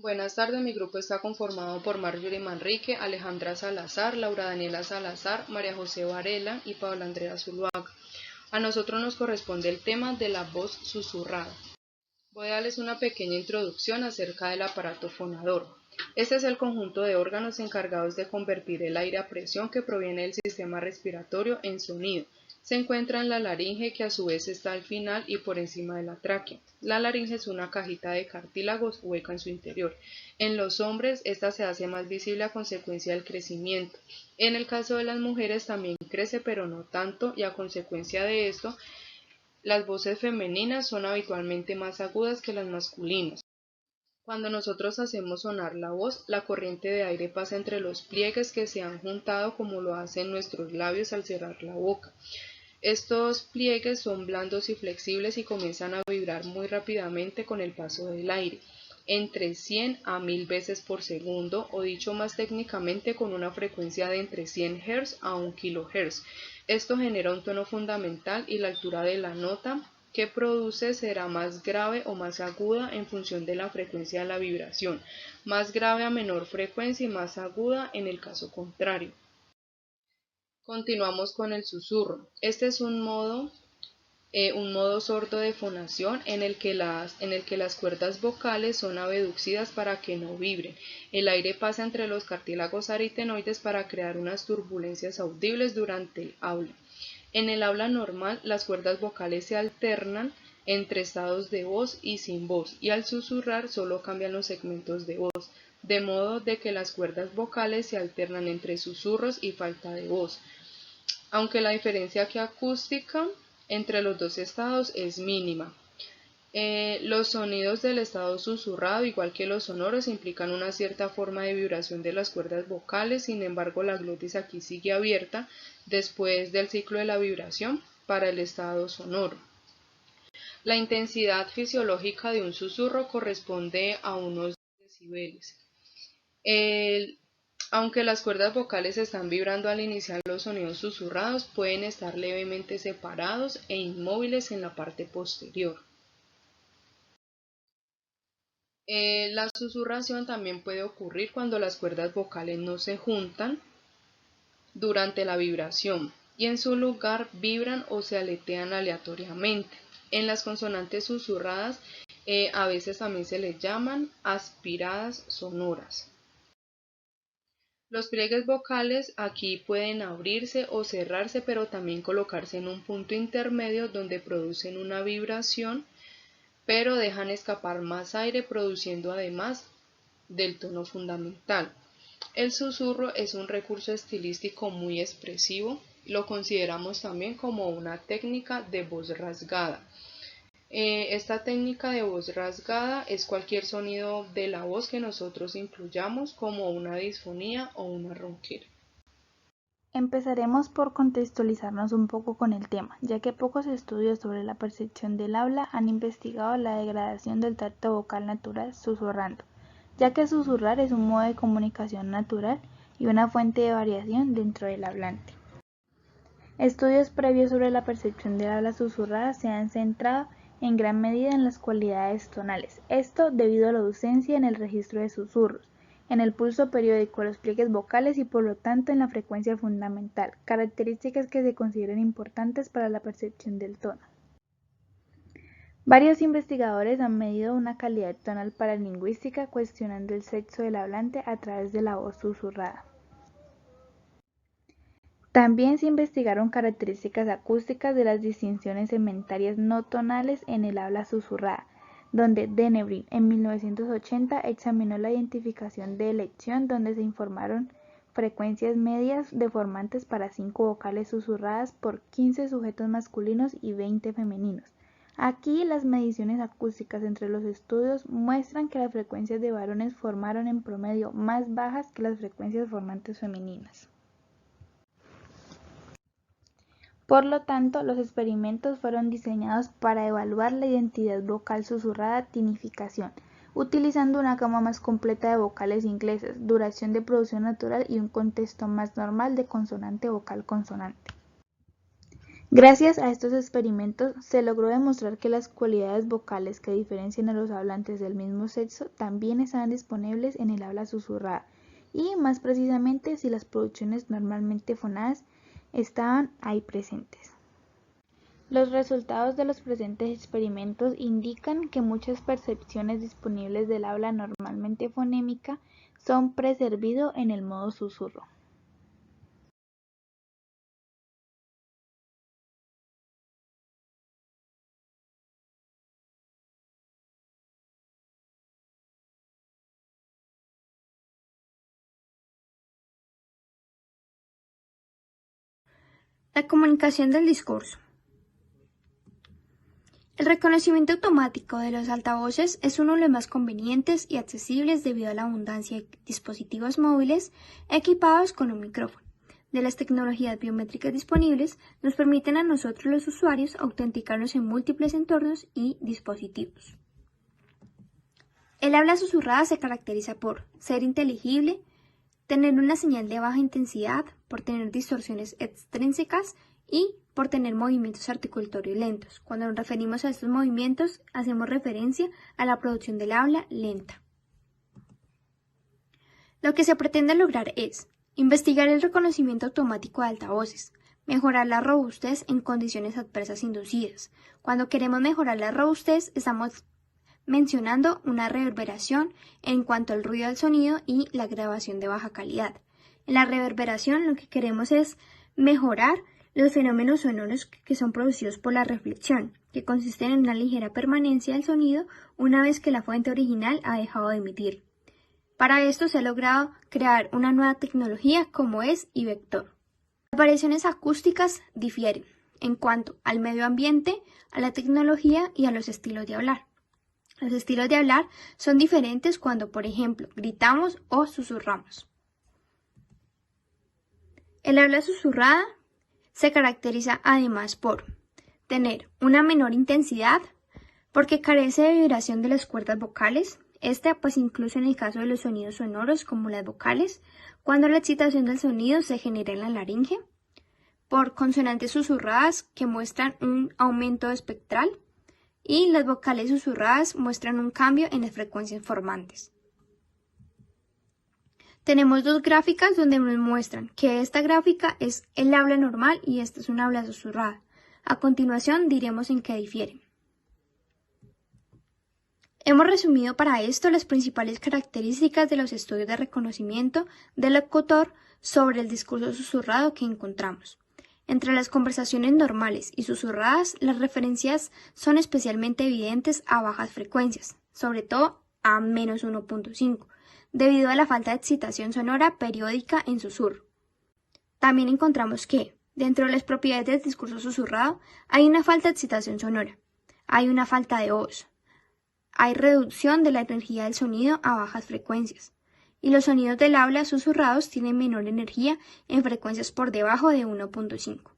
Buenas tardes, mi grupo está conformado por Marjorie Manrique, Alejandra Salazar, Laura Daniela Salazar, María José Varela y Paula Andrea Zuluaga. A nosotros nos corresponde el tema de la voz susurrada. Voy a darles una pequeña introducción acerca del aparato fonador. Este es el conjunto de órganos encargados de convertir el aire a presión que proviene del sistema respiratorio en sonido. Se encuentra en la laringe, que a su vez está al final y por encima de la tráquea. La laringe es una cajita de cartílagos hueca en su interior. En los hombres, esta se hace más visible a consecuencia del crecimiento. En el caso de las mujeres también crece, pero no tanto, y a consecuencia de esto, las voces femeninas son habitualmente más agudas que las masculinas. Cuando nosotros hacemos sonar la voz, la corriente de aire pasa entre los pliegues que se han juntado como lo hacen nuestros labios al cerrar la boca. Estos pliegues son blandos y flexibles y comienzan a vibrar muy rápidamente con el paso del aire, entre 100 a 1000 veces por segundo, o dicho más técnicamente, con una frecuencia de entre 100 Hz a 1 kHz. Esto genera un tono fundamental y la altura de la nota que produce será más grave o más aguda en función de la frecuencia de la vibración, más grave a menor frecuencia y más aguda en el caso contrario. Continuamos con el susurro. Este es un modo sordo de fonación en el que las cuerdas vocales son abducidas para que no vibren. El aire pasa entre los cartílagos aritenoides para crear unas turbulencias audibles durante el habla. En el habla normal, las cuerdas vocales se alternan entre estados de voz y sin voz, y al susurrar solo cambian los segmentos de voz, de modo de que las cuerdas vocales se alternan entre susurros y falta de voz, aunque la diferencia acústica entre los dos estados es mínima. Los sonidos del estado susurrado, igual que los sonoros, implican una cierta forma de vibración de las cuerdas vocales. Sin embargo, la glotis aquí sigue abierta después del ciclo de la vibración para el estado sonoro. La intensidad fisiológica de un susurro corresponde a unos decibeles. El, Aunque las cuerdas vocales están vibrando al iniciar, los sonidos susurrados pueden estar levemente separados e inmóviles en la parte posterior. La susurración también puede ocurrir cuando las cuerdas vocales no se juntan durante la vibración y en su lugar vibran o se aletean aleatoriamente. En las consonantes susurradas a veces también se les llaman aspiradas sonoras. Los pliegues vocales aquí pueden abrirse o cerrarse, pero también colocarse en un punto intermedio donde producen una vibración, pero dejan escapar más aire, produciendo además del tono fundamental. El susurro es un recurso estilístico muy expresivo. Lo consideramos también como una técnica de voz rasgada. Esta técnica de voz rasgada es cualquier sonido de la voz que nosotros incluyamos como una disfonía o una ronquera. Empezaremos por contextualizarnos un poco con el tema, ya que pocos estudios sobre la percepción del habla han investigado la degradación del tracto vocal natural susurrando, ya que susurrar es un modo de comunicación natural y una fuente de variación dentro del hablante. Estudios previos sobre la percepción del habla susurrada se han centrado en gran medida en las cualidades tonales, esto debido a la ausencia en el registro de susurros, en el pulso periódico, los pliegues vocales y por lo tanto en la frecuencia fundamental, características que se consideran importantes para la percepción del tono. Varios investigadores han medido una calidad tonal paralingüística cuestionando el sexo del hablante a través de la voz susurrada. También se investigaron características acústicas de las distinciones segmentarias no tonales en el habla susurrada, donde Denebrin en 1980 examinó la identificación de elección donde se informaron frecuencias medias deformantes para 5 vocales susurradas por 15 sujetos masculinos y 20 femeninos. Aquí las mediciones acústicas entre los estudios muestran que las frecuencias de varones formaron en promedio más bajas que las frecuencias formantes femeninas. Por lo tanto, los experimentos fueron diseñados para evaluar la identidad vocal susurrada tinificación, utilizando una gama más completa de vocales inglesas, duración de producción natural y un contexto más normal de consonante vocal consonante. Gracias a estos experimentos se logró demostrar que las cualidades vocales que diferencian a los hablantes del mismo sexo también estaban disponibles en el habla susurrada, y más precisamente si las producciones normalmente fonadas estaban ahí presentes. Los resultados de los presentes experimentos indican que muchas percepciones disponibles del habla normalmente fonémica son preservado en el modo susurro. La comunicación del discurso. El reconocimiento automático de los altavoces es uno de los más convenientes y accesibles debido a la abundancia de dispositivos móviles equipados con un micrófono. De las tecnologías biométricas disponibles nos permiten a nosotros los usuarios autenticarnos en múltiples entornos y dispositivos. El habla susurrada se caracteriza por ser inteligible, tener una señal de baja intensidad, por tener distorsiones extrínsecas y por tener movimientos articulatorios lentos. Cuando nos referimos a estos movimientos, hacemos referencia a la producción del habla lenta. Lo que se pretende lograr es investigar el reconocimiento automático de altavoces, mejorar la robustez en condiciones adversas inducidas. Cuando queremos mejorar la robustez, estamos mencionando una reverberación en cuanto al ruido del sonido y la grabación de baja calidad. En la reverberación lo que queremos es mejorar los fenómenos sonoros que son producidos por la reflexión, que consisten en una ligera permanencia del sonido una vez que la fuente original ha dejado de emitir. Para esto se ha logrado crear una nueva tecnología como es iVector. Las variaciones acústicas difieren en cuanto al medio ambiente, a la tecnología y a los estilos de hablar. Los estilos de hablar son diferentes cuando, por ejemplo, gritamos o susurramos. El habla susurrada se caracteriza además por tener una menor intensidad, porque carece de vibración de las cuerdas vocales, pues incluso en el caso de los sonidos sonoros como las vocales, cuando la excitación del sonido se genera en la laringe, por consonantes susurradas que muestran un aumento espectral, y las vocales susurradas muestran un cambio en las frecuencias formantes. Tenemos dos gráficas donde nos muestran que esta gráfica es el habla normal y esta es un habla susurrada. A continuación diremos en qué difieren. Hemos resumido para esto las principales características de los estudios de reconocimiento del locutor sobre el discurso susurrado que encontramos. Entre las conversaciones normales y susurradas, las referencias son especialmente evidentes a bajas frecuencias, sobre todo a menos 1.5, debido a la falta de excitación sonora periódica en susurro. También encontramos que, dentro de las propiedades del discurso susurrado, hay una falta de excitación sonora, hay una falta de voz, hay reducción de la energía del sonido a bajas frecuencias, y los sonidos del habla susurrados tienen menor energía en frecuencias por debajo de 1.5.